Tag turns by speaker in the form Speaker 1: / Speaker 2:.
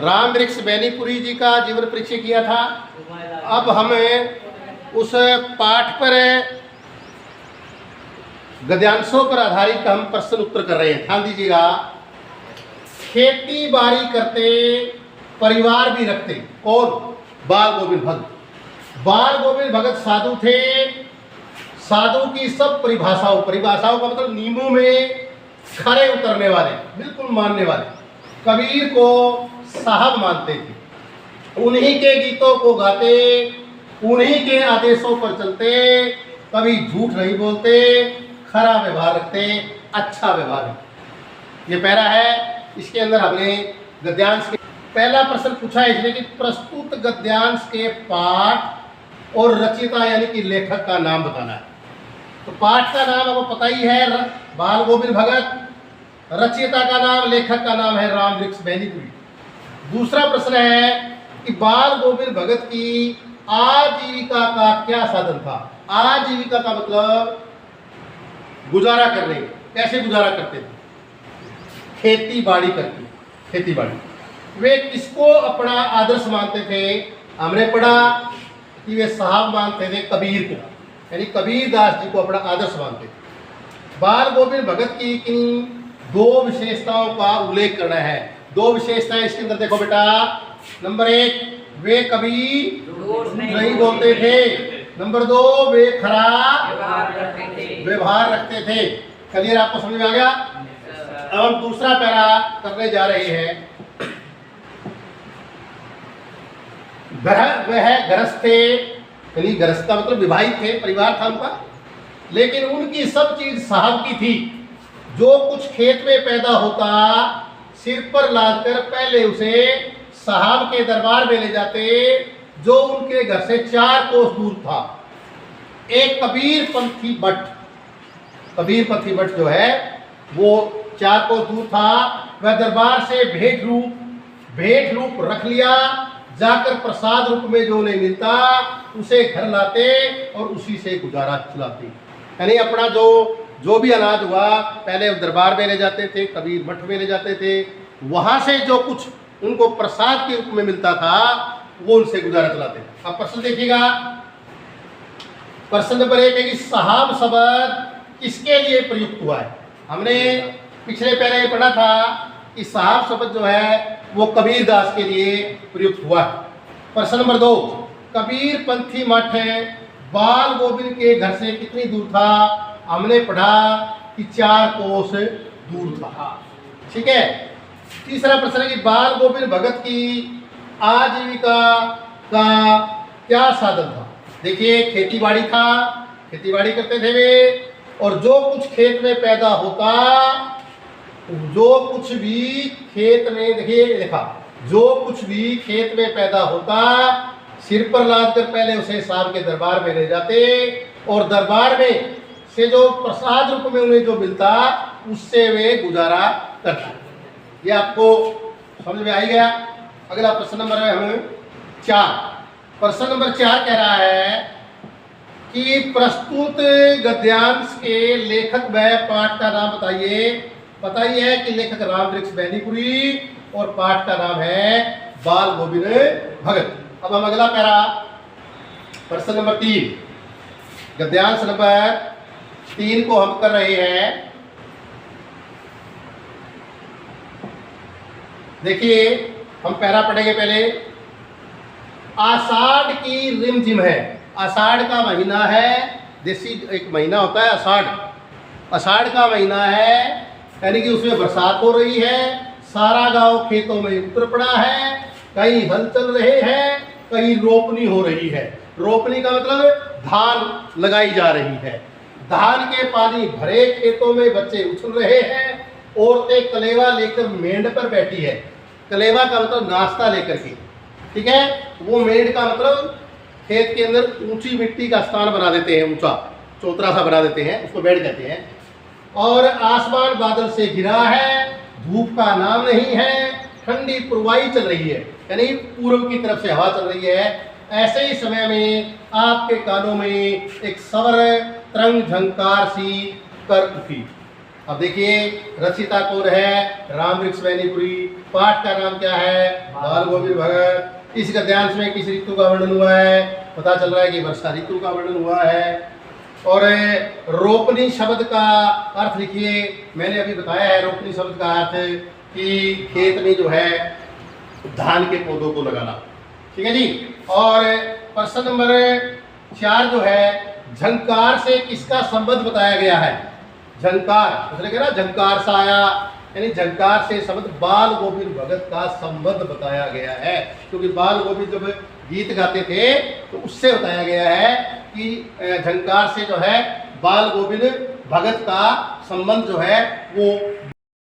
Speaker 1: राम वृक्ष बैनीपुरी जी का जीवन परिचय किया था। अब हमें उस पाठ पर गद्यांशों पर आधारित हम प्रश्न उत्तर कर रहे हैं। ध्यान दीजिएगा। खेती बाड़ी करते, परिवार भी रखते, कौन? बाल गोविंद भगत। बाल गोविंद भगत साधु थे। साधु की सब परिभाषाओं का मतलब नियमों में खरे उतरने वाले, बिल्कुल मानने वाले। कबीर को साहब मानते थे, उन्हीं के गीतों को गाते, उन्हीं के आदेशों पर चलते, कभी झूठ नहीं बोलते, खरा व्यवहार रखते, अच्छा व्यवहार रखते। ये पैरा है, इसके अंदर हमने गद्यांश के पहला प्रश्न पूछा है इसलिए कि प्रस्तुत गद्यांश के पाठ और रचयिता यानी कि लेखक का नाम बताना है। तो पाठ का नाम आपको पता ही है, बाल गोविंद भगत। रचयिता का नाम, लेखक का नाम है राम वृक्ष बैनीपुरी। दूसरा प्रश्न है कि बाल गोविंद भगत की आजीविका का क्या साधन था? आजीविका का मतलब गुजारा करने, कैसे गुजारा करते थे? खेती बाड़ी करके, खेती बाड़ी। वे किसको अपना आदर्श मानते थे? हमने पढ़ा कि वे साहब मानते थे कबीर को, यानी कबीर दास जी को अपना आदर्श मानते थे। बाल गोविंद भगत की किन दो विशेषताओं का उल्लेख करना है। दो विशेषताएं इसके अंदर देखो बेटा। नंबर 1, वे कभी नहीं बोलते थे। नंबर 2, वे खरा व्यवहार रखते थे। क्लियर? आपको समझ में आ गया? अब हम दूसरा पैरा करने जा रहे हैं। वह गृहस्थ थे, यानी गृहस्थ का मतलब विवाहित थे, परिवार था उनका, लेकिन उनकी सब चीज साहब की थी। जो कुछ खेत में पैदा होता सिर पर लादकर पहले उसे साहब के दरबार में ले जाते, जो उनके घर से 4 कोस दूर था। एक कबीर पंथी भट्ट जो है वो 4 कोस दूर था। वह दरबार से भेंट रूप रख लिया, जाकर प्रसाद रूप में जो उन्हें मिलता उसे घर लाते और उसी से गुजारा चलाते। यानी अपना जो भी अनाज हुआ पहले दरबार में ले जाते थे, कबीर मठ में ले जाते थे, वहां से जो कुछ उनको प्रसाद के रूप में मिलता था वो उनसे गुजारा चलाते थे। अब प्रश्न देखिएगा। प्रश्न नंबर 1 है कि साहब शब्द किसके लिए प्रयुक्त हुआ है? हमने पिछले पहले पढ़ा था कि साहब शब्द जो है वो कबीर दास के लिए प्रयुक्त हुआ है। प्रश्न नंबर 2, कबीर पंथी मठ बाल गोविंद के घर से कितनी दूर था? हमने पढ़ा कि 4 कोस दूर था। ठीक है। तीसरा प्रश्न है कि बाल गोविंद भगत की आजीविका का क्या साधन था? देखिए, खेती बाड़ी था, खेती बाड़ी करते थे वे, और जो कुछ खेत में पैदा होता, जो कुछ भी खेत में, देखिए लिखा, जो कुछ भी खेत में पैदा होता सिर पर लाद कर पहले उसे साहब के दरबार में ले जाते, और दरबार में से जो प्रसाद रूप में उन्हें जो मिलता उससे वे गुजारा करते। ये आपको समझ में आ ही गया। अगला प्रश्न नंबर है हमें 4। प्रश्न नंबर 4 कह रहा है कि प्रस्तुत गद्यांश के लेखक व पाठ का नाम बताइए। पता ही है कि लेखक राम वृक्ष बैनीपुरी और पाठ का नाम है बाल गोविंद भगत। अब हम अगला पैरा, प्रश्न नंबर 3, गद्यांश नंबर 3 को हम कर रहे हैं। देखिए, हम पैरा पढ़ेंगे पहले। आषाढ़ की रिमझिम है। आषाढ़ का महीना है, देसी एक महीना होता है आषाढ़। आषाढ़ का महीना है, यानी कि उसमें बरसात हो रही है, सारा गांव खेतों में उतर पड़ा है, कहीं हल चल रहे हैं, कहीं रोपनी हो रही है। रोपनी का मतलब धान लगाई जा रही है। धान के पानी भरे खेतों में बच्चे उछल रहे हैं, औरतें कलेवा लेकर मेंढ पर बैठी है। कलेवा का मतलब नाश्ता लेकर के, ठीक है। वो मेंढ का मतलब खेत के अंदर ऊंची मिट्टी का स्थान बना देते हैं, ऊंचा चौतरा सा बना देते हैं, उसको बेड कहते हैं। और आसमान बादल से घिरा है, धूप का नाम नहीं है, ठंडी पुरवाई चल रही है, यानी पूर्व की तरफ से हवा चल रही है। ऐसे ही समय में आपके कानों में एक सवर तरंग झंकार सी कर उठी। अब देखिए, रचयिता कौन है? राम वृक्ष बैनीपुरी। पाठ का नाम क्या है? बाल गोविंद भगत। इस गद्यांश में किस ऋतु का वर्णन हुआ है? पता चल रहा है कि वर्षा ऋतु का वर्णन हुआ है। और रोपनी शब्द का अर्थ लिखिए। मैंने अभी बताया है रोपनी शब्द का अर्थ कि खेत में जो है धान के पौधों को लगाना। ठीक है जी। और प्रश्न नंबर 4 जो है, झंकार से किसका संबंध बताया गया है? झंकार, उसने कहा ना झंकार सा आया, यानी झंकार से शब्द बाल गोविंद भगत का संबंध बताया गया है। क्योंकि बाल गोविंद जब गीत गाते थे तो उससे बताया गया है कि झंकार से जो है बाल गोविंद भगत का संबंध जो है वो